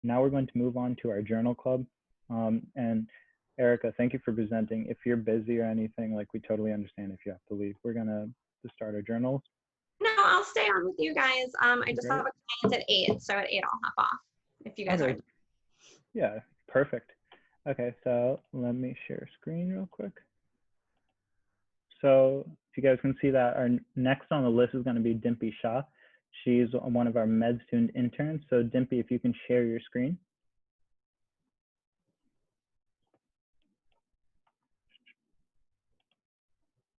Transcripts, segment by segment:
Now we're going to move on to our journal club. And Erica, thank you for presenting. If you're busy or anything, like we totally understand if you have to leave. We're gonna start our journals. No, I'll stay on with you guys. I just have Great. a client at 8, so at 8 I'll hop off if you guys Okay. are. Yeah, perfect. Okay, so let me share screen real quick. So if you guys can see that our next on the list is going to be Dimpie Shah. She's one of our med student interns. So Dimpie, if you can share your screen.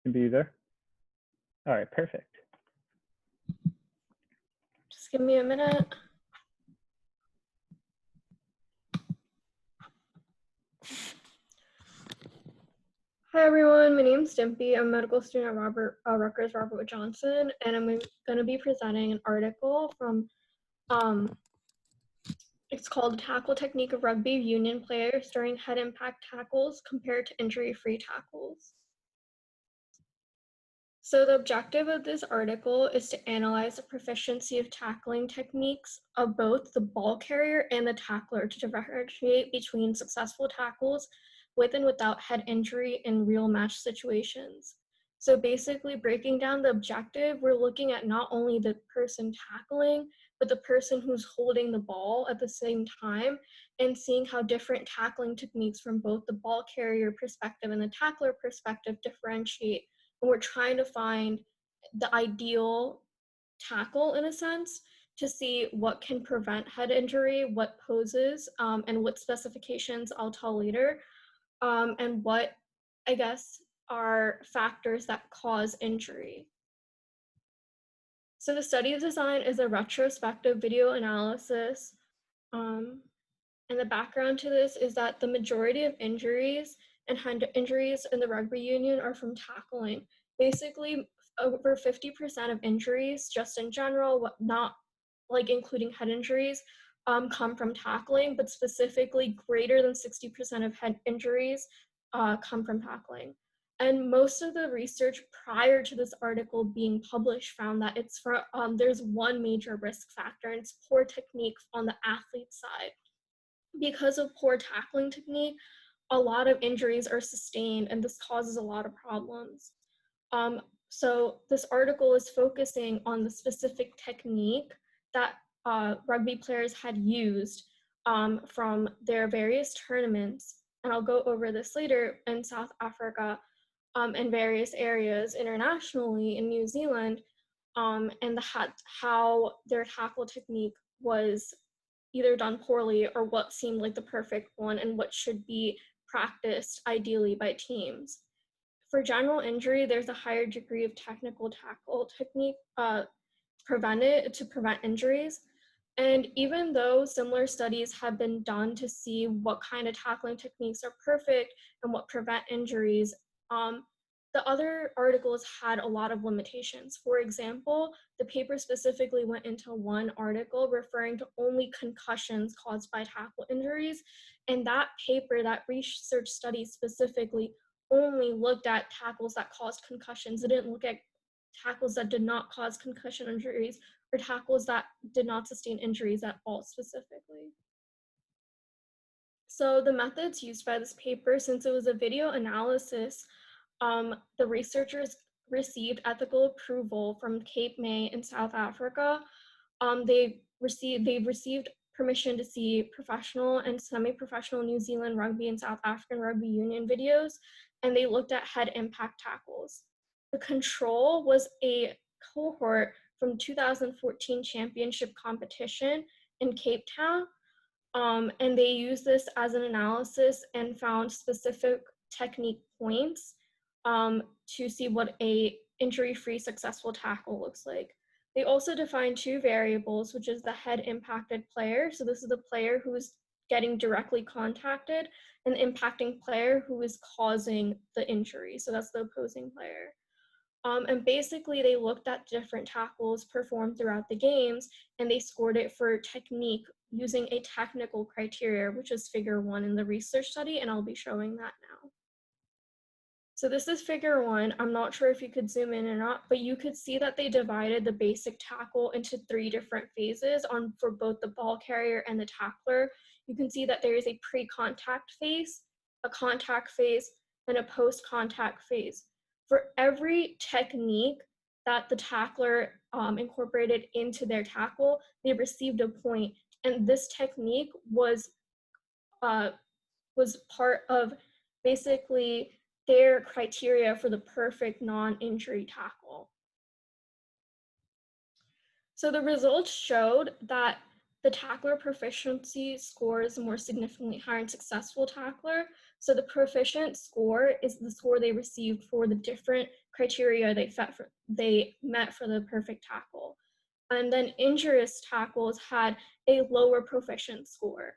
Dimpie, you there? All right, perfect. Just give me a minute. Hi everyone, my name's Dimpie. I'm a medical student at Rutgers Robert Wood Johnson, and I'm going to be presenting an article from, it's called Tackle Technique of Rugby Union Players During Head Impact Tackles Compared to Injury-Free Tackles. So the objective of this article is to analyze the proficiency of tackling techniques of both the ball carrier and the tackler to differentiate between successful tackles with and without head injury in real match situations. So basically breaking down the objective, we're looking at not only the person tackling, but the person who's holding the ball at the same time and seeing how different tackling techniques from both the ball carrier perspective and the tackler perspective differentiate. And we're trying to find the ideal tackle in a sense to see what can prevent head injury, what poses, and what specifications I'll tell later, and what, I guess, are factors that cause injury. So the study design is a retrospective video analysis. And the background to this is that the majority of injuries and hand injuries in the rugby union are from tackling. Basically, over 50% of injuries, just in general, not like including head injuries, come from tackling, but specifically greater than 60% of head injuries come from tackling. And most of the research prior to this article being published found that it's for, there's one major risk factor, and it's poor technique on the athlete side. Because of poor tackling technique, a lot of injuries are sustained, and this causes a lot of problems. So this article is focusing on the specific technique that rugby players had used from their various tournaments, and I'll go over this later, in South Africa and various areas internationally in New Zealand, and how their tackle technique was either done poorly or what seemed like the perfect one and what should be practiced ideally by teams. For general injury, there's a higher degree of technical tackle technique to prevent injuries. And even though similar studies have been done to see what kind of tackling techniques are perfect and what prevent injuries, the other articles had a lot of limitations. For example, the paper specifically went into one article referring to only concussions caused by tackle injuries. And that paper, that research study specifically only looked at tackles that caused concussions. It didn't look at tackles that did not cause concussion injuries or tackles that did not sustain injuries at all specifically. So the methods used by this paper, since it was a video analysis, the researchers received ethical approval from Cape May in South Africa. They've received permission to see professional and semi-professional New Zealand rugby and South African rugby union videos, and they looked at head impact tackles. The control was a cohort from 2014 championship competition in Cape Town, and they used this as an analysis and found specific technique points to see what a injury-free successful tackle looks like. They also defined two variables, which is the head impacted player. So this is the player who is getting directly contacted, and the impacting player who is causing the injury. So that's the opposing player. And basically they looked at different tackles performed throughout the games, and they scored it for technique using a technical criteria, which is figure 1 in the research study, and I'll be showing that now. So this is figure 1. I'm not sure if you could zoom in or not, but you could see that they divided the basic tackle into 3 different phases for both the ball carrier and the tackler. You can see that there is a pre-contact phase, a contact phase, and a post-contact phase. For every technique that the tackler incorporated into their tackle, they received a point, and this technique was part of basically their criteria for the perfect non-injury tackle. So the results showed that the tackler proficiency score is more significantly higher in successful tackler. So the proficient score is the score they received for the different criteria they met for the perfect tackle. And then injurious tackles had a lower proficient score.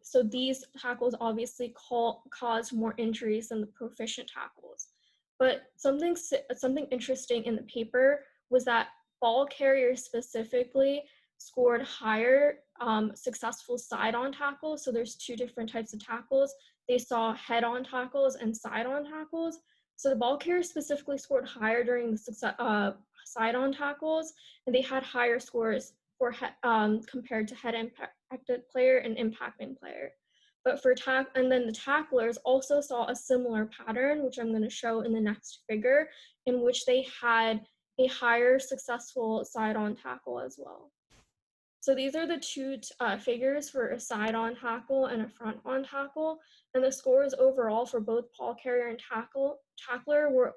So these tackles obviously cause more injuries than the proficient tackles. But something interesting in the paper was that ball carriers specifically scored higher successful side-on tackles. So there's 2 different types of tackles. They saw head-on tackles and side-on tackles. So the ball carriers specifically scored higher during the side-on tackles, and they had higher scores for compared to head impacted player and impacting player. But and then the tacklers also saw a similar pattern, which I'm going to show in the next figure, in which they had a higher successful side-on tackle as well. So these are the 2 figures for a side-on tackle and a front-on tackle, and the scores overall for both ball carrier and tackler were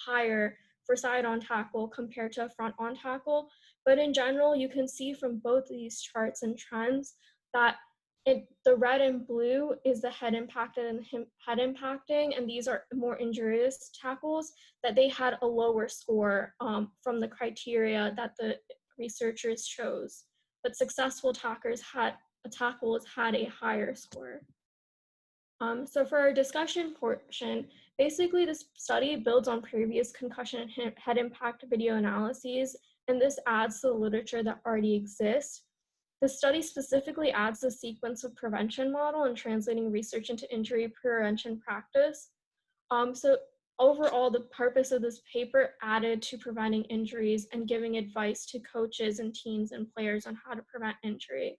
higher for side-on tackle compared to a front-on tackle. But in general, you can see from both these charts and trends that the red and blue is the head impacted and head impacting, and these are more injurious tackles, that they had a lower score from the criteria that the researchers chose. But successful tackles had a higher score. So for our discussion portion, basically this study builds on previous concussion and head impact video analyses, and this adds to the literature that already exists. The study specifically adds the sequence of prevention model and translating research into injury prevention practice. So overall, the purpose of this paper added to preventing injuries and giving advice to coaches and teams and players on how to prevent injury.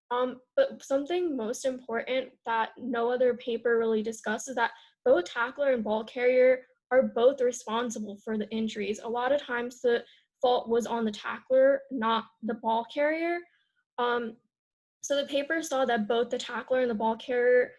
But something most important that no other paper really discusses is that both tackler and ball carrier are both responsible for the injuries. A lot of times the fault was on the tackler, not the ball carrier. So the paper saw that both the tackler and the ball carrier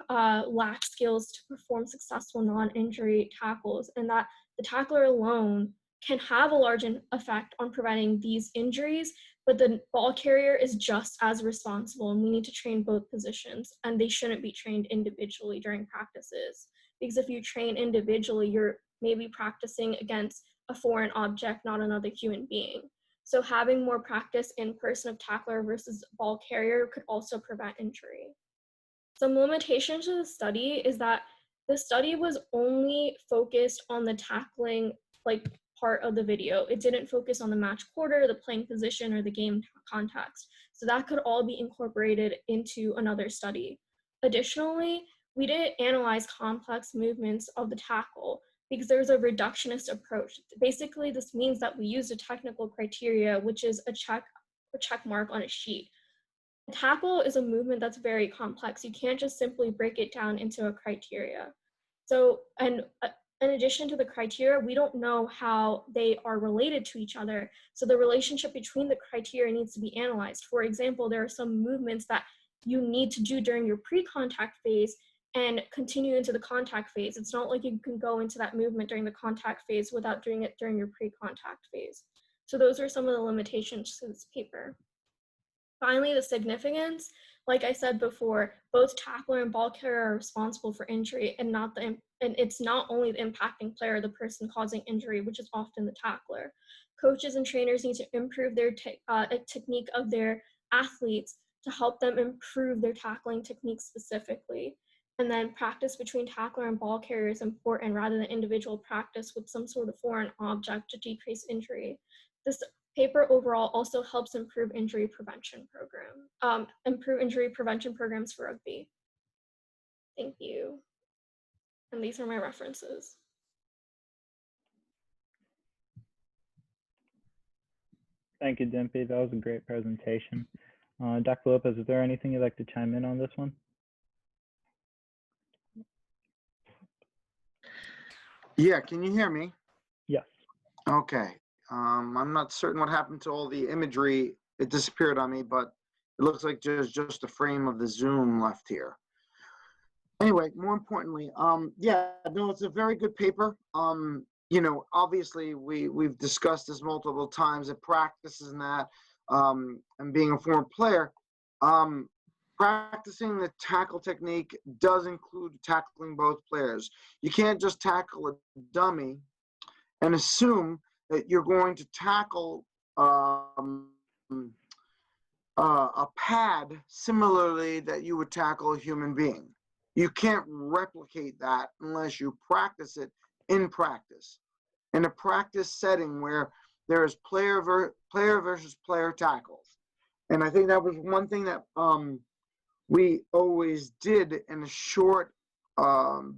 lack skills to perform successful non-injury tackles, and that the tackler alone can have a large effect on preventing these injuries, but the ball carrier is just as responsible, and we need to train both positions, and they shouldn't be trained individually during practices. Because if you train individually, you're maybe practicing against a foreign object, not another human being. So having more practice in person of tackler versus ball carrier could also prevent injury. Some limitations to the study is that the study was only focused on the tackling part of the video. It didn't focus on the match quarter, the playing position, or the game context. So that could all be incorporated into another study. Additionally, we didn't analyze complex movements of the tackle because there's a reductionist approach. Basically, this means that we used a technical criteria, which is a check mark on a sheet. A tackle is a movement that's very complex. You can't just simply break it down into a criteria. So, and in addition to the criteria, we don't know how they are related to each other. So the relationship between the criteria needs to be analyzed. For example, there are some movements that you need to do during your pre-contact phase and continue into the contact phase. It's not like you can go into that movement during the contact phase without doing it during your pre-contact phase. So those are some of the limitations to this paper. Finally, the significance, like I said before, both tackler and ball carrier are responsible for injury, and it's not only the impacting player, the person causing injury, which is often the tackler. Coaches and trainers need to improve their technique of their athletes to help them improve their tackling technique specifically. And then practice between tackler and ball carrier is important rather than individual practice with some sort of foreign object to decrease injury. This paper overall also helps improve injury prevention programs for rugby. Thank you. And these are my references. Thank you, Dimpie. That was a great presentation. Dr. Lopez, is there anything you'd like to chime in on this one? Yeah, can you hear me? Yes. Okay. I'm not certain what happened to all the imagery. It disappeared on me, but it looks like there's just a frame of the Zoom left here. Anyway, more importantly, yeah, no, it's a very good paper. You know, obviously we've discussed this multiple times at practices and that, and being a former player, practicing the tackle technique does include tackling both players. You can't just tackle a dummy and assume that you're going to tackle a pad similarly that you would tackle a human being. You can't replicate that unless you practice it in practice. In a practice setting where there is player versus player tackles. And I think that was one thing that we always did in a short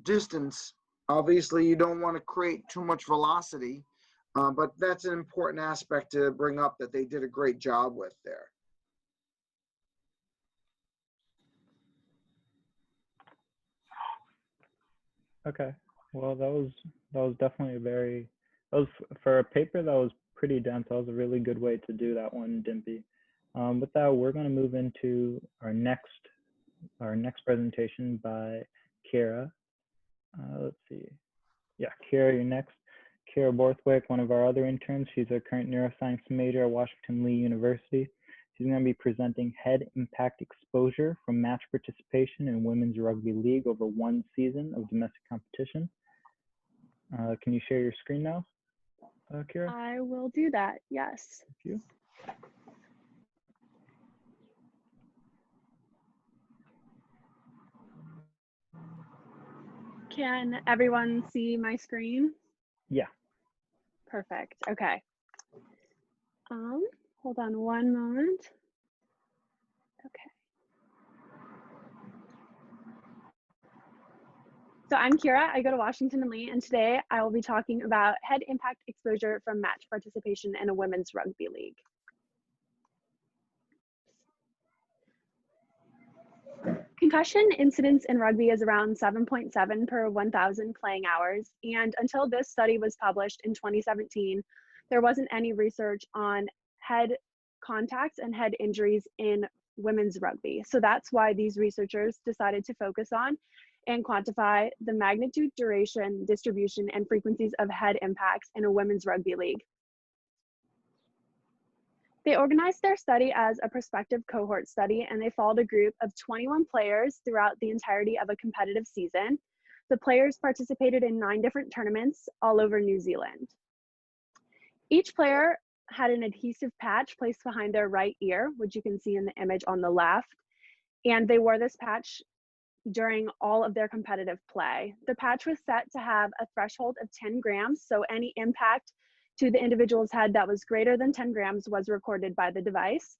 distance. Obviously, you don't want to create too much velocity, but that's an important aspect to bring up that they did a great job with there. Okay. Well, that was definitely for a paper that was pretty dense. That was a really good way to do that one, Dimpie. With that, we're going to move into our next presentation by Kiera. Let's see. Yeah, Kiera, you're next. Kiera Borthwick, one of our other interns. She's a current neuroscience major at Washington Lee University. She's going to be presenting head impact exposure from match participation in Women's Rugby League over one season of domestic competition. Can you share your screen now, Kiera? I will do that, yes. Thank you. Can everyone see my screen? Yeah. Perfect, okay. Hold on one moment. Okay. So I'm Kiera, I go to Washington and Lee, and today I will be talking about head impact exposure from match participation in a women's rugby league. Concussion incidence in rugby is around 7.7 per 1,000 playing hours, and until this study was published in 2017, there wasn't any research on head contacts and head injuries in women's rugby. So that's why these researchers decided to focus on and quantify the magnitude, duration, distribution, and frequencies of head impacts in a women's rugby league. They organized their study as a prospective cohort study, and they followed a group of 21 players throughout the entirety of a competitive season. The players participated in 9 different tournaments all over New Zealand. Each player had an adhesive patch placed behind their right ear, which you can see in the image on the left, and they wore this patch during all of their competitive play. The patch was set to have a threshold of 10 grams, so any impact to the individual's head that was greater than 10 grams was recorded by the device.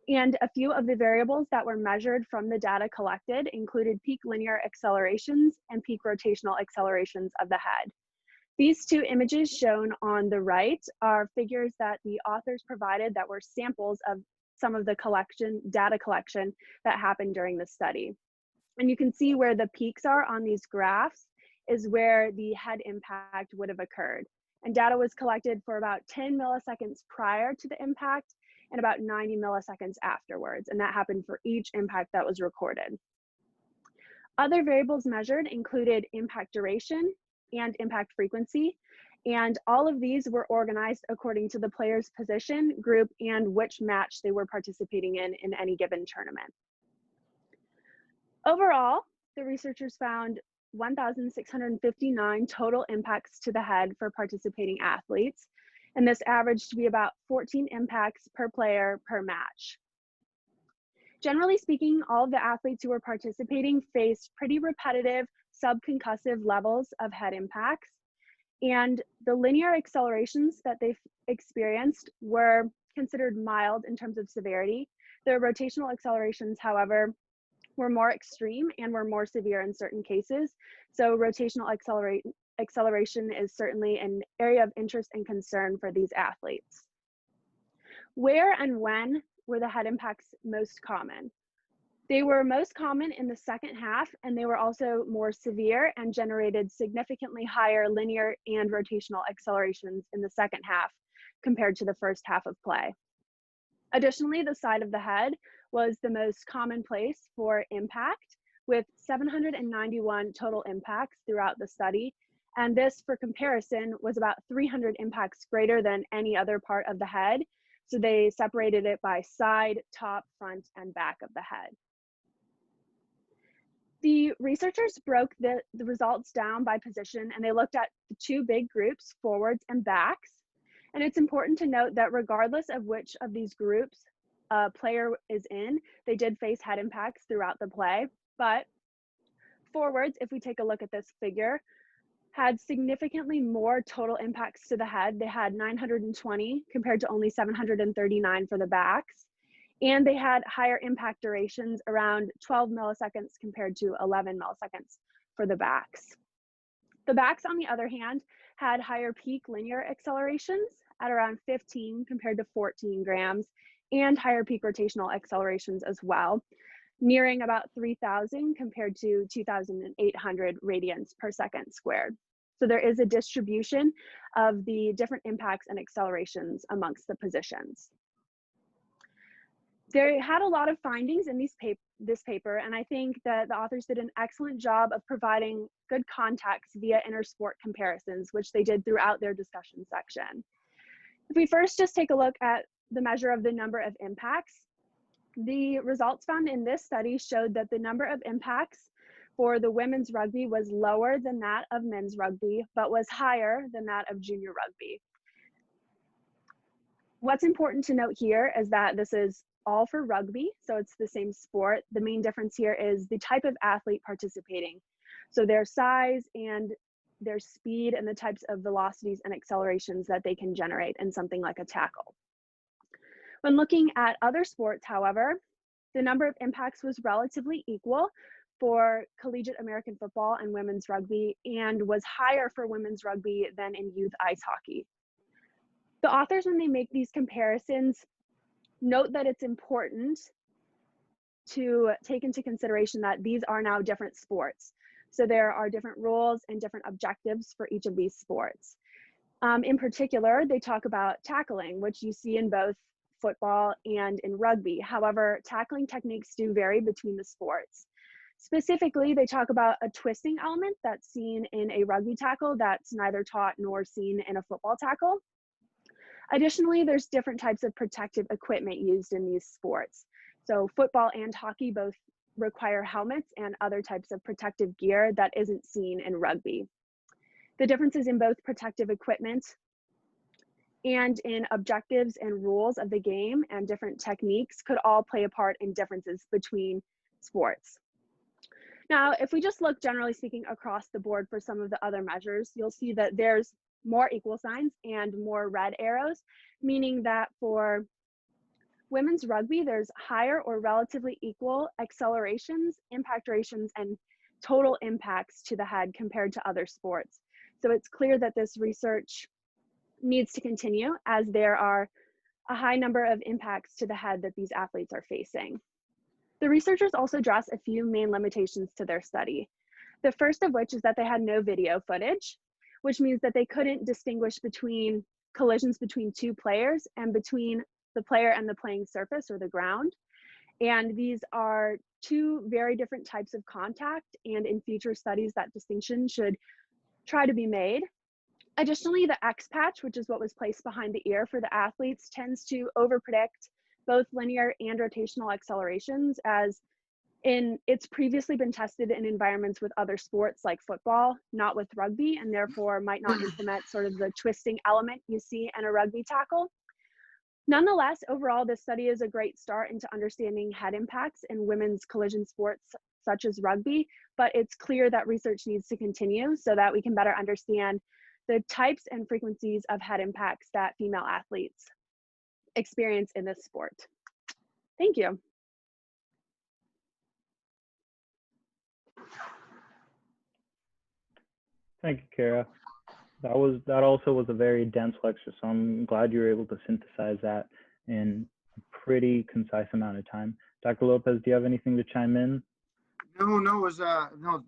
And a few of the variables that were measured from the data collected included peak linear accelerations and peak rotational accelerations of the head. These two images shown on the right are figures that the authors provided that were samples of some of the data collection that happened during the study. And you can see where the peaks are on these graphs is where the head impact would have occurred. And data was collected for about 10 milliseconds prior to the impact and about 90 milliseconds afterwards. And that happened for each impact that was recorded. Other variables measured included impact duration and impact frequency. And all of these were organized according to the player's position, group, and which match they were participating in any given tournament. Overall, the researchers found 1,659 total impacts to the head for participating athletes, and this averaged to be about 14 impacts per player per match. Generally speaking, all of the athletes who were participating faced pretty repetitive subconcussive levels of head impacts, and the linear accelerations that they experienced were considered mild in terms of severity. The rotational accelerations, however, were more extreme and were more severe in certain cases. So rotational acceleration is certainly an area of interest and concern for these athletes. Where and when were the head impacts most common? They were most common in the second half, and they were also more severe and generated significantly higher linear and rotational accelerations in the second half compared to the first half of play. Additionally, the side of the head was the most common place for impact, with 791 total impacts throughout the study. And this, for comparison, was about 300 impacts greater than any other part of the head. So they separated it by side, top, front, and back of the head. The researchers broke the results down by position, and they looked at the two big groups, forwards and backs. And it's important to note that regardless of which of these groups a player is in, they did face head impacts throughout the play. But forwards, if we take a look at this figure, had significantly more total impacts to the head. They had 920 compared to only 739 for the backs. And they had higher impact durations, around 12 milliseconds compared to 11 milliseconds for the backs. The backs, on the other hand, had higher peak linear accelerations at around 15 compared to 14 grams, and higher peak rotational accelerations as well, nearing about 3,000 compared to 2,800 radians per second squared. So there is a distribution of the different impacts and accelerations amongst the positions. They had a lot of findings in this paper, and I think that the authors did an excellent job of providing good context via intersport comparisons, which they did throughout their discussion section. If we first just take a look at the measure of the number of impacts, the results found in this study showed that the number of impacts for the women's rugby was lower than that of men's rugby, but was higher than that of junior rugby. What's important to note here is that this is all for rugby, so it's the same sport. The main difference here is the type of athlete participating. So their size and their speed and the types of velocities and accelerations that they can generate in something like a tackle. When looking at other sports, however, the number of impacts was relatively equal for collegiate American football and women's rugby, and was higher for women's rugby than in youth ice hockey. The authors, when they make these comparisons, note that it's important to take into consideration that these are now different sports. So there are different rules and different objectives for each of these sports. In particular, they talk about tackling, which you see in both football and in rugby. However, tackling techniques do vary between the sports. Specifically, they talk about a twisting element that's seen in a rugby tackle that's neither taught nor seen in a football tackle. Additionally, there's different types of protective equipment used in these sports. So football and hockey both require helmets and other types of protective gear that isn't seen in rugby. The differences in both protective equipment and in objectives and rules of the game and different techniques could all play a part in differences between sports. Now, if we just look generally speaking across the board for some of the other measures, you'll see that there's more equal signs and more red arrows, meaning that for women's rugby, there's higher or relatively equal accelerations, impact durations, and total impacts to the head compared to other sports. So it's clear that this research needs to continue, as there are a high number of impacts to the head that these athletes are facing. The researchers also address a few main limitations to their study. The first of which is that they had no video footage, which means that they couldn't distinguish between collisions between two players and between the player and the playing surface or the ground. And these are two very different types of contact, and in future studies that distinction should try to be made. Additionally, the X patch, which is what was placed behind the ear for the athletes, tends to overpredict both linear and rotational accelerations, as it's previously been tested in environments with other sports like football, not with rugby, and therefore might not implement sort of the twisting element you see in a rugby tackle. Nonetheless, overall, this study is a great start into understanding head impacts in women's collision sports such as rugby, but it's clear that research needs to continue so that we can better understand the types and frequencies of head impacts that female athletes experience in this sport. Thank you. Thank you, Kiera. That also was a very dense lecture, so I'm glad you were able to synthesize that in a pretty concise amount of time. Dr. Lopez, do you have anything to chime in? No, it was no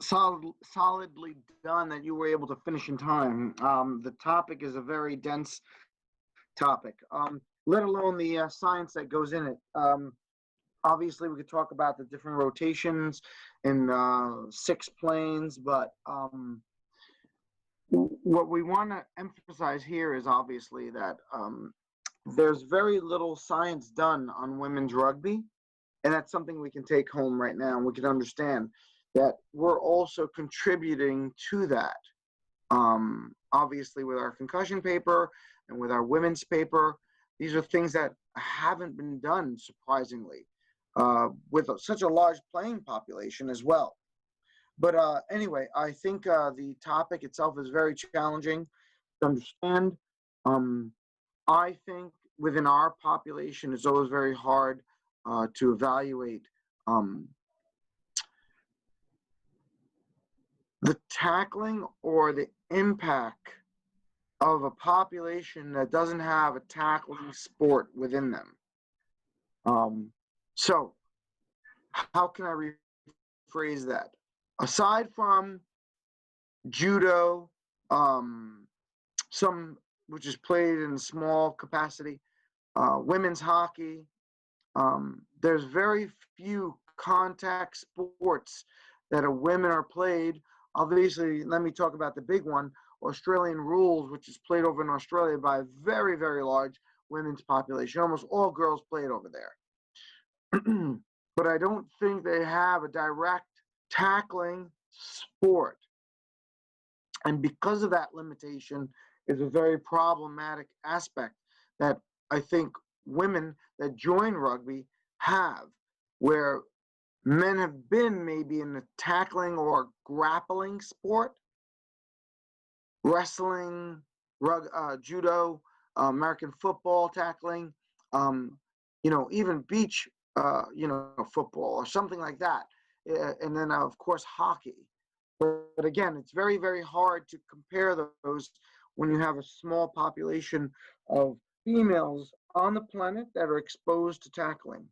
solidly done that you were able to finish in time. The topic is a very dense topic, let alone the science that goes in it. Obviously, we could talk about the different rotations in 6 planes, but what we want to emphasize here is obviously that there's very little science done on women's rugby, and that's something we can take home right now, and we can understand that we're also contributing to that. Obviously, with our concussion paper and with our women's paper, these are things that haven't been done, surprisingly, with such a large playing population as well. But anyway, I think the topic itself is very challenging to understand. I think within our population, it's always very hard to evaluate the tackling or the impact of a population that doesn't have a tackling sport within them. So how can I rephrase that? Aside from judo, some which is played in small capacity, women's hockey, there's very few contact sports that are women are played. Obviously, let me talk about the big one, Australian rules, which is played over in Australia by a very, very large women's population. Almost all girls play it over there. But I don't think they have a direct tackling sport. And because of that limitation is a very problematic aspect that I think women that join rugby have, where men have been maybe in the tackling or grappling sport, wrestling, judo, American football tackling, even beach, football or something like that. And then, of course, hockey. But again, it's very, very hard to compare those when you have a small population of females on the planet that are exposed to tackling.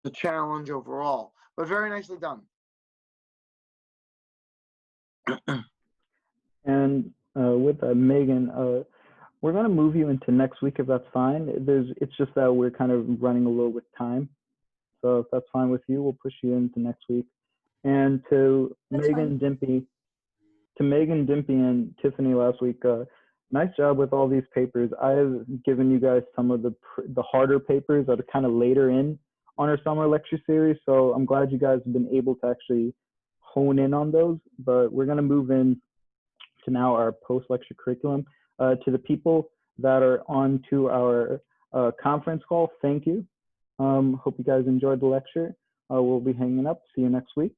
The challenge overall, but very nicely done. And with Megan, we're going to move you into next week if that's fine. It's just that we're kind of running a little with time. So if that's fine with you, we'll push you into next week. And to Megan, Dimpie, and Tiffany last week, nice job with all these papers. I've given you guys some of the harder papers that are kind of later in on our summer lecture series. So I'm glad you guys have been able to actually hone in on those. But we're going to move in to now our post-lecture curriculum. To the people that are on to our conference call, thank you. Hope you guys enjoyed the lecture. We'll be hanging up. See you next week.